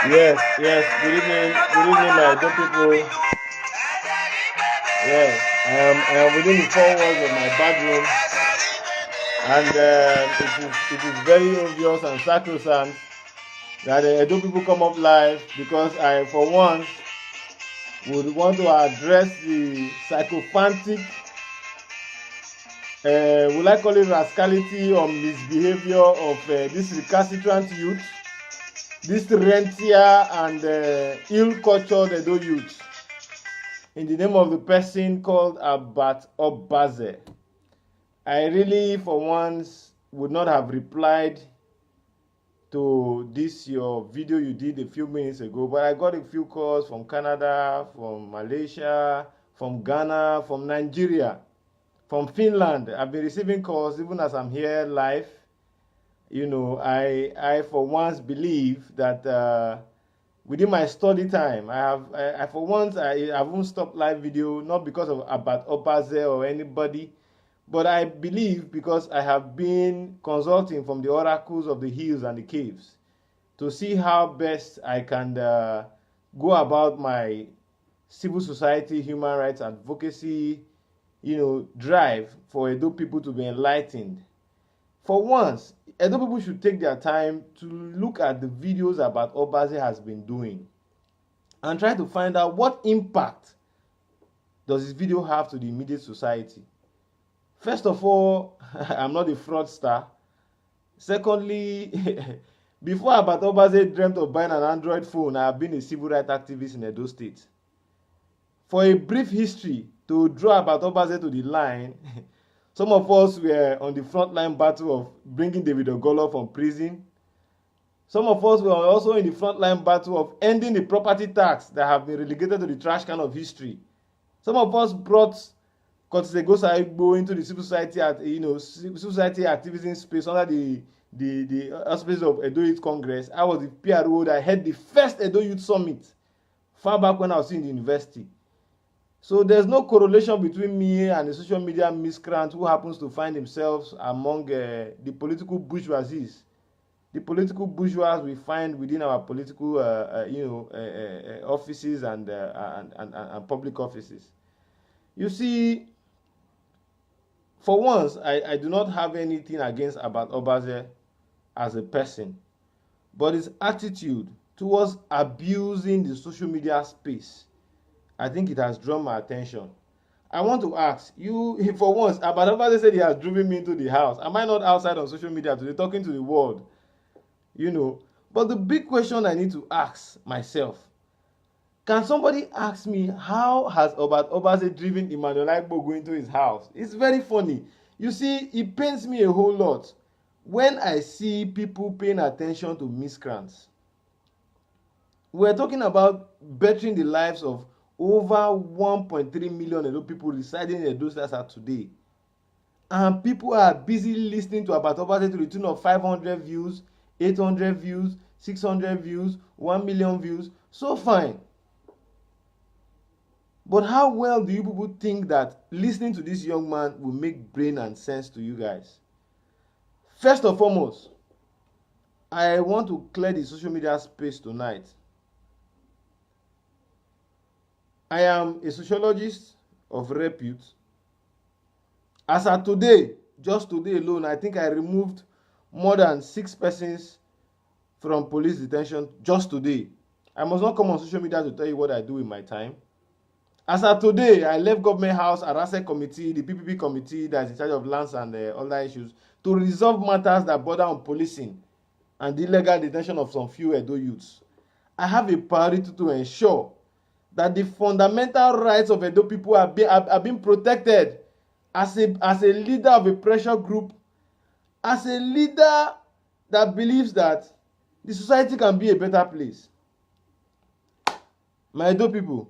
Yes, yes. Good evening, my good people. Yes, I am within the four walls of my bedroom, and it is very obvious and sacrosanct that Edo people come up live because I, for once, would want to address the sycophantic, will I call it rascality or misbehavior of this recalcitrant youth, this rentier and ill-cultured Edo youth, in the name of the person called Obazee. I really, for once, would not have replied to this your video you did a few minutes ago, but I got a few calls from Canada, from Malaysia, from Ghana, from Nigeria, from Finland. I've been receiving calls even as I'm here live. You know, I for once believe that within my study time, I for once I haven't stopped live video, not because of about Obazee or anybody, but I believe because I have been consulting from the oracles of the hills and the caves to see how best I can go about my civil society, human rights advocacy, drive for Edo people to be enlightened. For once, Edo people should take their time to look at the videos about Obazee has been doing and try to find out what impact does this video have to the immediate society. First of all, I'm not a fraudster. Secondly, before Obazee dreamt of buying an Android phone, I have been a civil rights activist in Edo State. For a brief history, to draw Obazee to the line, some of us were on the frontline battle of bringing David Ogolo from prison. Some of us were also in the frontline battle of ending the property tax that have been relegated to the trash can of history. Some of us brought Curtis Egosa Igbo into the civil society activism space under the auspices of Edo Youth Congress. I was the PRO that had the first Edo Youth Summit far back when I was in the university. So there's no correlation between me and the social media miscreant who happens to find himself among the political bourgeoisie. The political bourgeois we find within our political offices and public offices. You see, for once, I do not have anything against about Obazee as a person, but his attitude towards abusing the social media space, I think it has drawn my attention. I want to ask you, for once, Obazee said he has driven me into the house. Am I not outside on social media today talking to the world? But the big question I need to ask myself, can somebody ask me how has Obazee driven Emmanuel Agbogo into his house? It's very funny. You see, it pains me a whole lot when I see people paying attention to miscreants. We're talking about bettering the lives of over 1.3 million Edo people residing in Edo State today. And people are busy listening to Obazee to the tune of 500 views, 800 views, 600 views, 1 million views. So fine. But how well do you people think that listening to this young man will make brain and sense to you guys? First and foremost, I want to clear the social media space tonight. I am a sociologist of repute. As of today, just today alone, I think I removed more than 6 persons from police detention just today. I must not come on social media to tell you what I do with my time. As of today, I left government house, Arase committee, the PPP committee that is in charge of lands and other issues, to resolve matters that border on policing and the illegal detention of some few Edo youths. I have a priority to ensure that the fundamental rights of Edo people are being protected as a leader of a pressure group, as a leader that believes that the society can be a better place. My Edo people,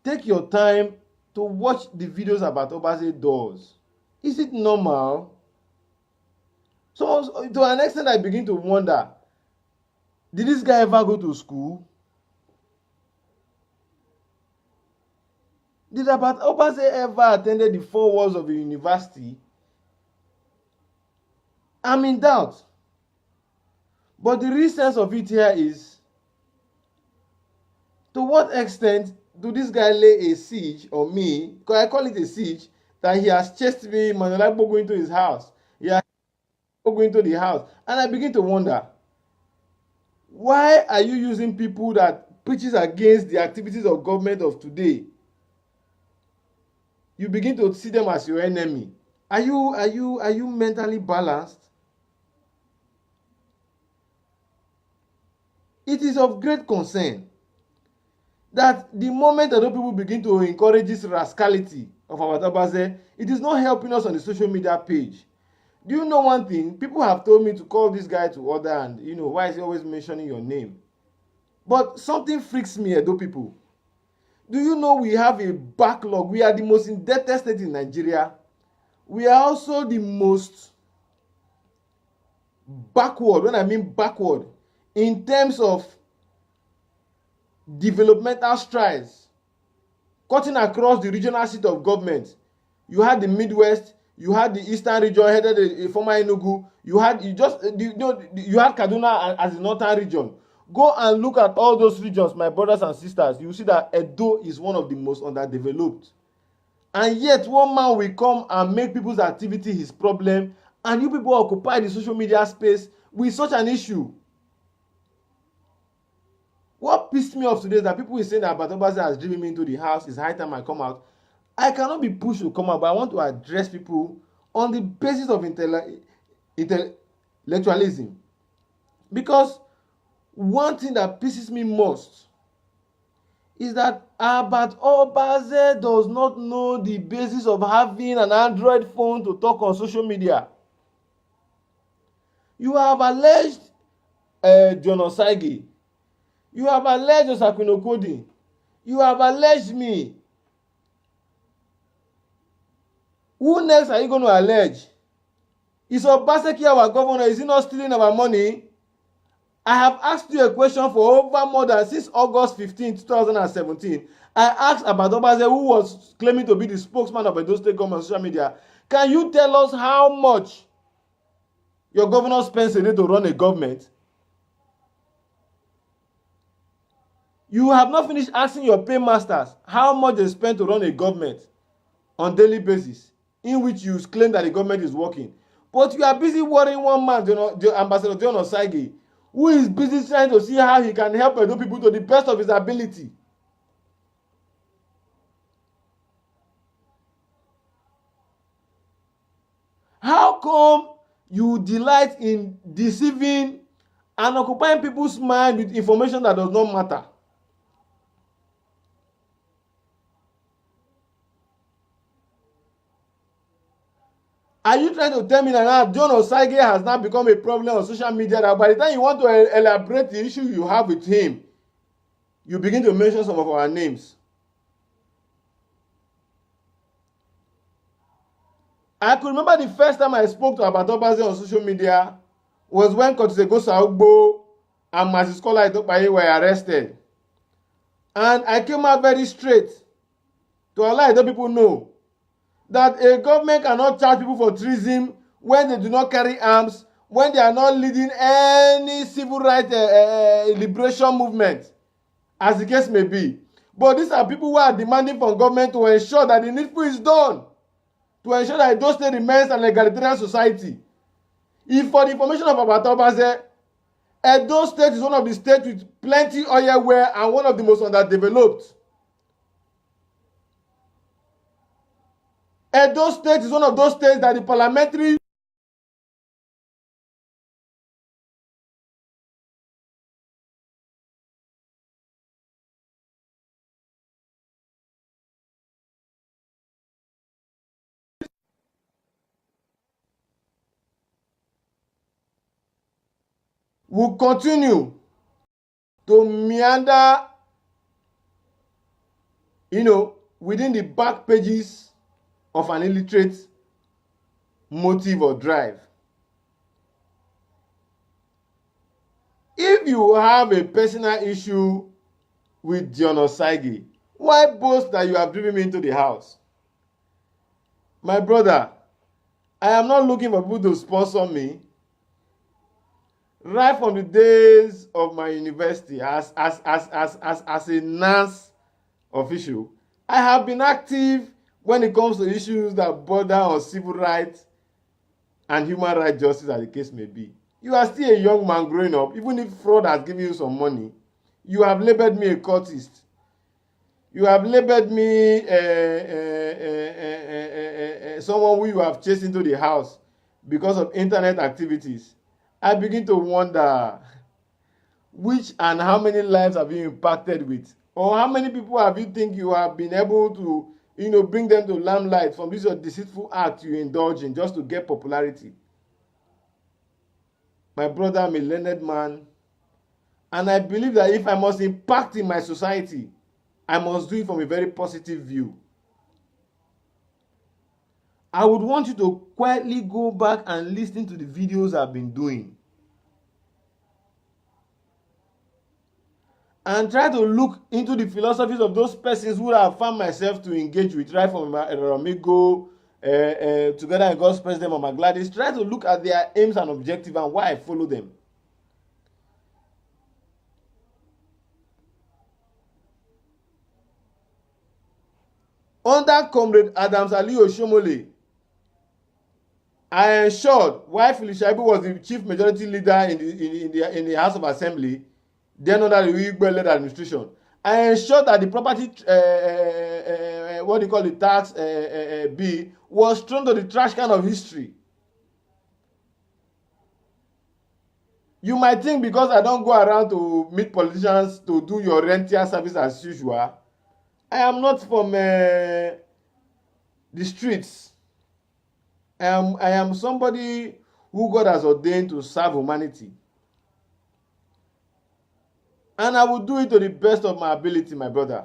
take your time to watch the videos about Obazee does. Is it normal? So to an extent, I begin to wonder, did this guy ever go to school? Did Obazee ever attended the 4 walls of a university? I'm in doubt. But the real sense of it here is To what extent do this guy lay a siege on me? Because I call it a siege, that he has chased me, Manolagbo going to his house. He has going to the house. And I begin to wonder, why are you using people that preaches against the activities of government of today? You begin to see them as your enemy. Are you mentally balanced? It is of great concern that the moment that people begin to encourage this rascality of our Obazee, it is not helping us on the social media page. Do you know one thing? People have told me to call this guy to order, and why is he always mentioning your name? But something freaks me, Edo people. Do you know we have a backlog? We are the most indebted state in Nigeria. We are also the most backward, when I mean backward, in terms of developmental strides, cutting across the regional seat of government. You had the Midwest, you had the Eastern region headed a former Enugu, you had Kaduna as the northern region. Go and look at all those regions, my brothers and sisters. You see that Edo is one of the most underdeveloped. And yet one man will come and make people's activity his problem, and you people occupy the social media space with such an issue. What pissed me off today is that people will say that Obazee has driven me into the house. It's high time I come out. I cannot be pushed to come out, but I want to address people on the basis of intellectualism. Because one thing that pisses me most is that Obazee does not know the basis of having an Android phone to talk on social media. You have alleged John Osage. You have alleged Osakwin Okodi. You have alleged me. Who next are you going to allege? Is Obaseki our governor? Is he not stealing our money? I have asked you a question for over more than since August 15, 2017. I asked about Obazee, who was claiming to be the spokesman of Edo State government on social media. Can you tell us how much your governor spends a day to run a government? You have not finished asking your paymasters how much they spend to run a government on daily basis, in which you claim that the government is working. But you are busy worrying one man, Ambassador John Osage, who is busy trying to see how he can help Edo people to the best of his ability. How come you delight in deceiving and occupying people's mind with information that does not matter? Are you trying to tell me that now John Osage has now become a problem on social media, that by the time you want to elaborate the issue you have with him, you begin to mention some of our names? I could remember the first time I spoke to Obazee on social media was when Kotisego Saugbo and Mrs. Kola Itopaye were arrested. And I came out very straight to allow Edo people know that a government cannot charge people for treason when they do not carry arms, when they are not leading any civil rights liberation movement, as the case may be. But these are people who are demanding from government to ensure that the needful is done, to ensure that Edo State remains an egalitarian society. If for the information of Obazee, Edo State is one of the states with plenty oil well and one of the most underdeveloped. Edo State is one of those states that the parliamentary will continue to meander, within the back pages of an illiterate motive or drive. If you have a personal issue with John Osage, why boast that you have driven me into the house? My brother, I am not looking for people to sponsor me. Right from the days of my university as a nurse official, I have been active when it comes to issues that border on civil rights and human rights justice, as the case may be. You are still a young man growing up. Even if fraud has given you some money, you have labeled me a cultist. You have labeled me someone who you have chased into the house because of internet activities. I begin to wonder which and how many lives have you impacted with, or how many people have you think you have been able to, bring them to limelight from this your deceitful act you indulge in just to get popularity. My brother, I'm a learned man, and I believe that if I must impact in my society, I must do it from a very positive view. I would want you to quietly go back and listen to the videos I've been doing, and try to look into the philosophies of those persons who I have found myself to engage with, right from Ramigo, Together in God's President, Mama Gladys. Try to look at their aims and objectives and why I follow them. Under Comrade Adams Ali Oshomole, I ensured, while Philip Shaibu was the chief majority leader in the House of Assembly, then under the Igbo-led administration, I ensured that the property, tax bill was thrown to the trash can of history. You might think because I don't go around to meet politicians to do your rentier service as usual, I am not from the streets. I am somebody who God has ordained to serve humanity. And I will do it to the best of my ability, my brother.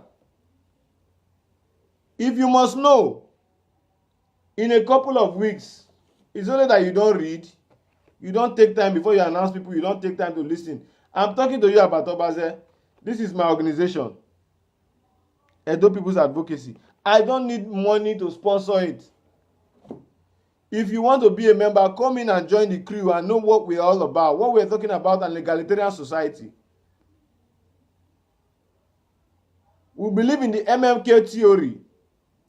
If you must know, in a couple of weeks, it's only that you don't read, you don't take time before you announce people, you don't take time to listen. I'm talking to you about Obazee. This is my organization, Edo People's Advocacy. I don't need money to sponsor it. If you want to be a member, come in and join the crew and know what we're all about, what we're talking about, an egalitarian society. We believe in the MMK theory,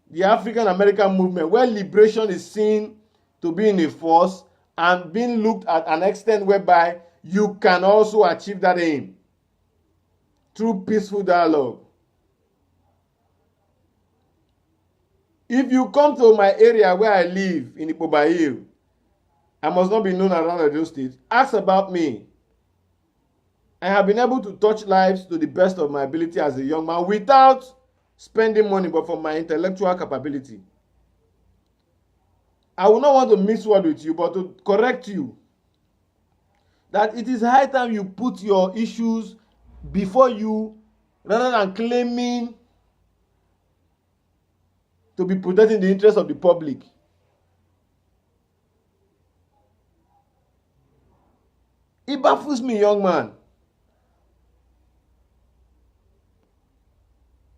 the African American movement, where liberation is seen to be in a force and being looked at an extent whereby you can also achieve that aim through peaceful dialogue. If you come to my area where I live in Obazee, I must not be known around Edo State. Ask about me. I have been able to touch lives to the best of my ability as a young man without spending money, but from my intellectual capability. I will not want to mix word with you, but to correct you that it is high time you put your issues before you, rather than claiming to be protecting the interests of the public. It baffles me, young man.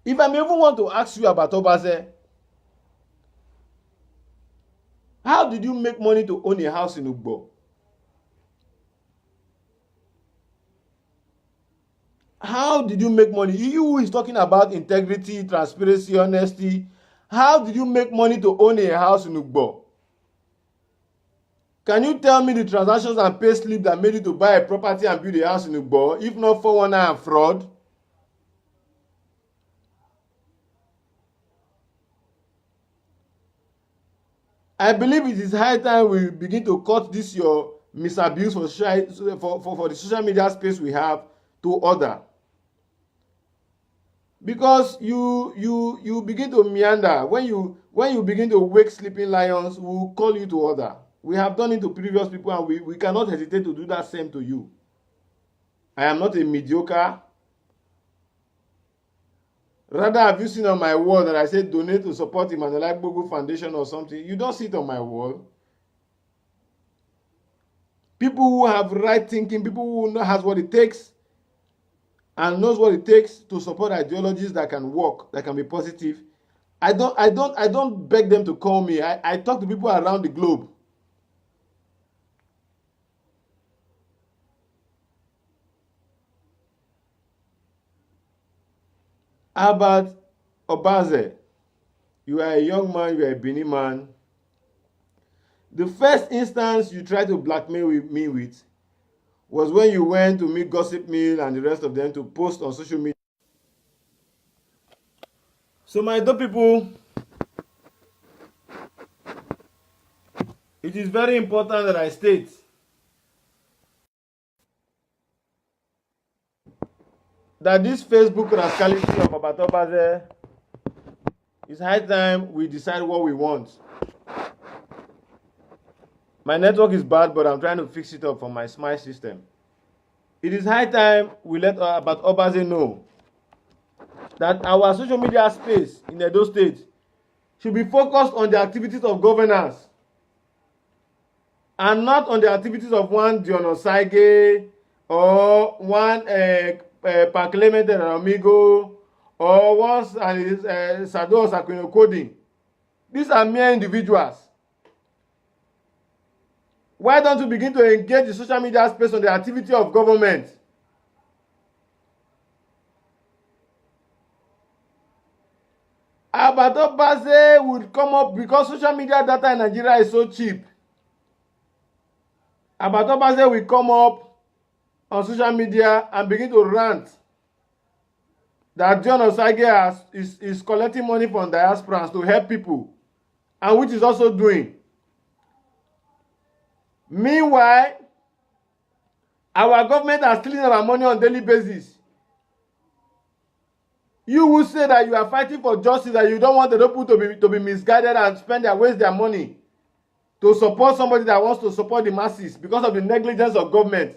If I may even want to ask you about Obazee, how did you make money to own a house in Ugbo? How did you make money? You who is talking about integrity, transparency, honesty, how did you make money to own a house in Ugbo? Can you tell me the transactions and pay slip that made you to buy a property and build a house in Ugbo, if not 419 and fraud? I believe it is high time we begin to cut this your misabuse for the social media space we have to order. Because you begin to meander. When you begin to wake sleeping lions, we will call you to order. We have done it to previous people, and we cannot hesitate to do that same to you. I am not a mediocre. Rather, have you seen on my wall that I said donate to support Emmanuel Agbogu Foundation or something? You don't see it on my wall. People who have right thinking, people who know has what it takes and knows what it takes to support ideologies that can work, that can be positive. I don't beg them to call me. I talk to people around the globe. About Obazee, you are a young man, you are a Benin man. The first instance you tried to blackmail me with was when you went to meet Gossip Mill and the rest of them to post on social media. So my dope people, it is very important that I state that this Facebook rascality of Obazee, it's high time we decide what we want. My network is bad, but I'm trying to fix it up for my smart system. It is high time we let about Obazee know that our social media space in Edo State should be focused on the activities of governance and not on the activities of one Dion Osage or one Pa Clement Amigo or one Sado Sakwino Coding. These are mere individuals. Why don't you begin to engage the social media space on the activity of government? But Obazee would come up because social media data in Nigeria is so cheap. But Obazee will come up on social media and begin to rant that John Osage is collecting money from diasporans to help people, and which is also doing. Meanwhile, our government are stealing our money on a daily basis. You will say that you are fighting for justice, that you don't want the people to be misguided and waste their money to support somebody that wants to support the masses because of the negligence of government.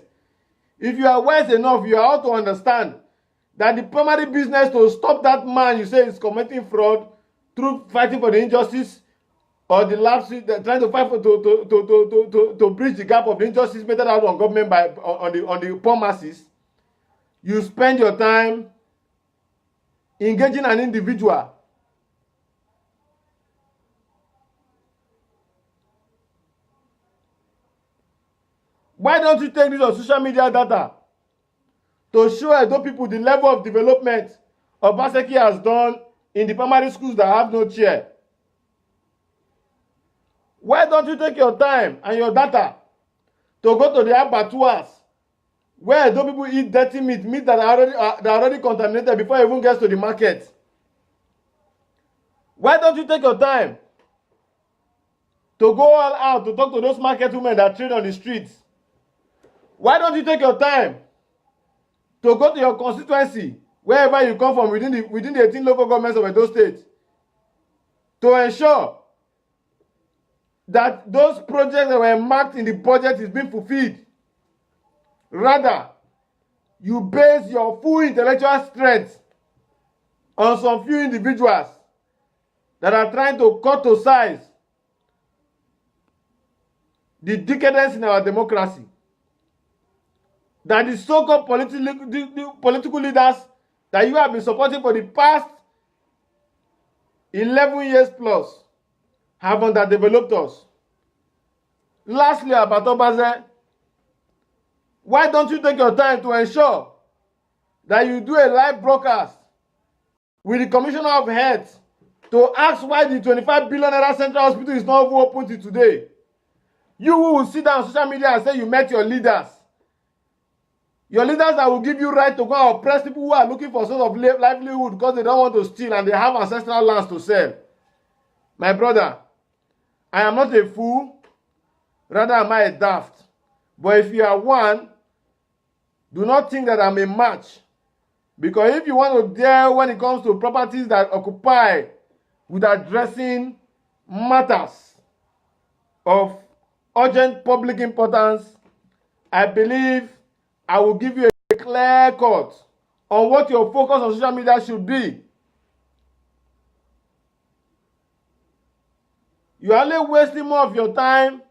If you are wise enough, you are ought to understand that the primary business to stop that man you say is committing fraud through fighting for the injustice or the lapse, trying to fight for to bridge the gap of the injustice meted out on government by on the poor masses. You spend your time engaging an individual. Why don't you take this on social media data to show Edo people the level of development Obaseki has done in the primary schools that have no chair? Why don't you take your time and your data to go to the abattoirs where Edo people eat dirty meat that are already contaminated before it even gets to the market? Why don't you take your time to go all out to talk to those market women that trade on the streets? Why don't you take your time to go to your constituency, wherever you come from within the 18 local governments of Edo State, to ensure that those projects that were marked in the budget is being fulfilled? Rather, you base your full intellectual strength on some few individuals that are trying to cut to size the decadence in our democracy. That the so-called political leaders that you have been supporting for the past 11 years plus have underdeveloped us. Lastly, about Obazee, why don't you take your time to ensure that you do a live broadcast with the Commissioner of Health to ask why the 25 billion naira central hospital is not open till today? You will sit down on social media and say you met your leaders. Your leaders that will give you right to go and oppress people who are looking for a source of livelihood because they don't want to steal and they have ancestral lands to sell. My brother, I am not a fool, rather am I a daft. But if you are one, do not think that I'm a match. Because if you want to deal when it comes to properties that occupy with addressing matters of urgent public importance, I believe I will give you a clear cut on what your focus on social media should be. You are only wasting more of your time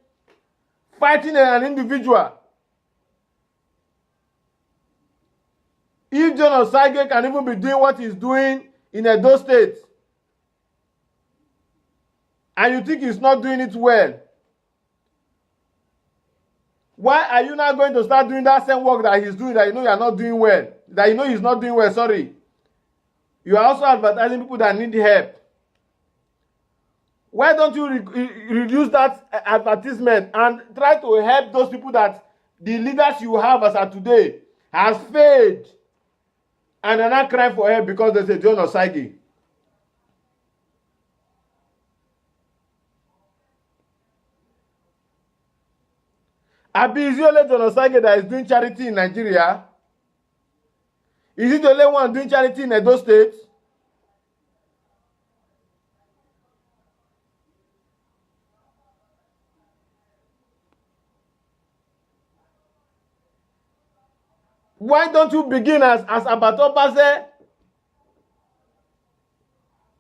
fighting an individual. If John Osage can even be doing what he's doing in Edo State, and you think he's not doing it well, why are you not going to start doing that same work that he's doing that you know you are not doing well? That you know he's not doing well, sorry. You are also advertising people that need help. Why don't you reduce that advertisement and try to help those people that the leaders you have as of today has failed and are not crying for help because there's a John Obazee? Is it only John Obazee that is doing charity in Nigeria? Is it the only one doing charity in Edo State? Why don't you begin as Obazee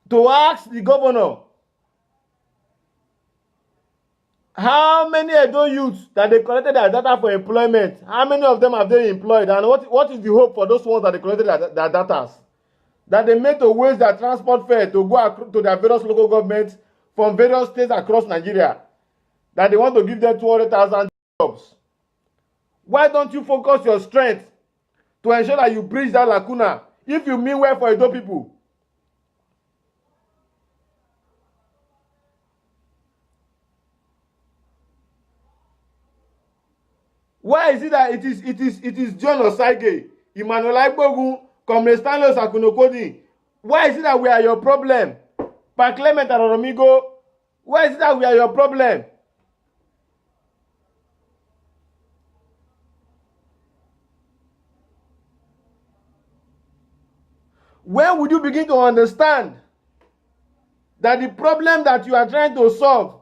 to ask the governor how many Edo youths that they collected their data for employment, how many of them have they employed, and what is the hope for those ones that they collected their data, that they made to waste their transport fare to go to their various local governments from various states across Nigeria, that they want to give them 200,000 jobs? Why don't you focus your strength to ensure that you bridge that lacuna if you mean well for Edo people? Why is it that it is John Obazee, Emmanuel Agbogun, Comrade Stanley Osakunokodi? Why is it that we are your problem? Pa Clement Aroromigo, why is it that we are your problem? When would you begin to understand that the problem that you are trying to solve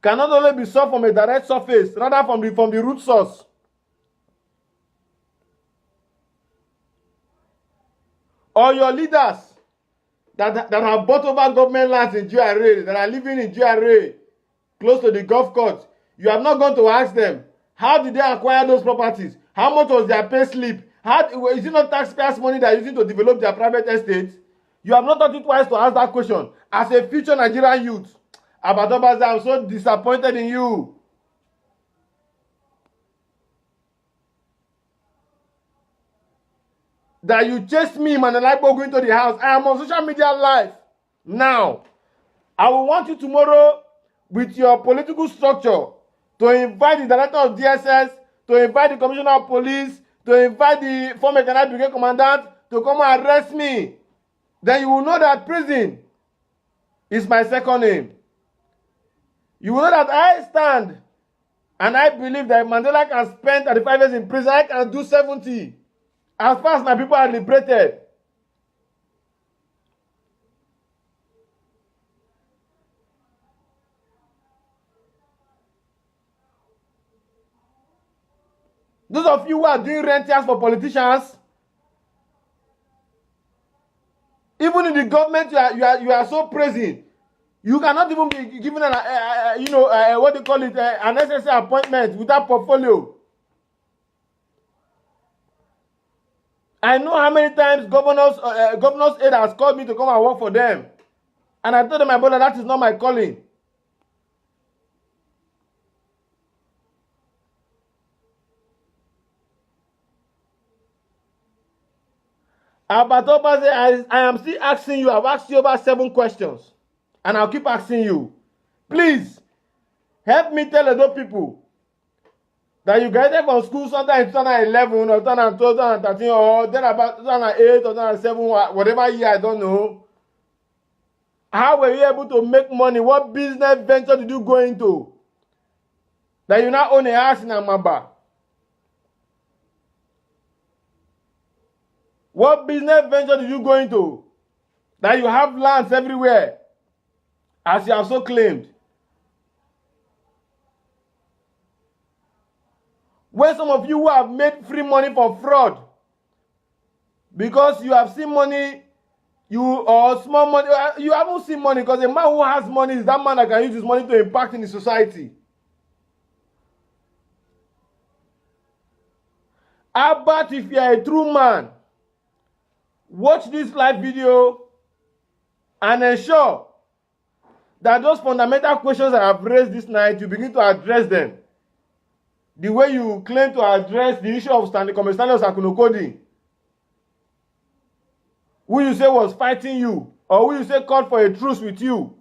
cannot only be solved from a direct surface, rather from the root source? Or your leaders that have bought over government lands in GRA, that are living in GRA, close to the golf course, you have not gone to ask them, how did they acquire those properties? How much was their pay slip? Is it not taxpayers' money they are using to develop their private estates? You have not thought it twice to ask that question. As a future Nigerian youth, Obazee, I'm so disappointed in you. That you chased me, Emmanuel Agbogun, into the house. I am on social media live now. I will want you tomorrow with your political structure to invite the director of DSS, to invite the commissioner of police, to invite the former Ghana brigade commandant to come and arrest me. Then you will know that prison is my second name. You will know that I stand and I believe that Mandela can spend 35 years in prison. I can do 70 as far as my people are liberated. Those of you who are doing rentiers for politicians, even in the government, you are so praising. You cannot even be given what they call it, an necessary appointment without portfolio. I know how many times governor's aide has called me to come and work for them, and I told them, my brother, that is not my calling. Obazee, I am still asking you. I've asked you about 7 questions. And I'll keep asking you. Please, help me tell those people that you graduated from school sometime in 2011 or 2012, 2013, or then about 2008 or 2007, whatever year, I don't know. How were you able to make money? What business venture did you go into that you now own a house in Amaba? What business venture did you go into that you have lands everywhere, as you have so claimed? Where some of you who have made free money for fraud, because you have seen money, or small money, you haven't seen money, because a man who has money is that man that can use his money to impact in the society. How about if you are a true man? Watch this live video and ensure that those fundamental questions I have raised this night, you begin to address them the way you claim to address the issue of Comrade Stanley Osakunokodi. who you say was fighting you, or who you say called for a truce with you,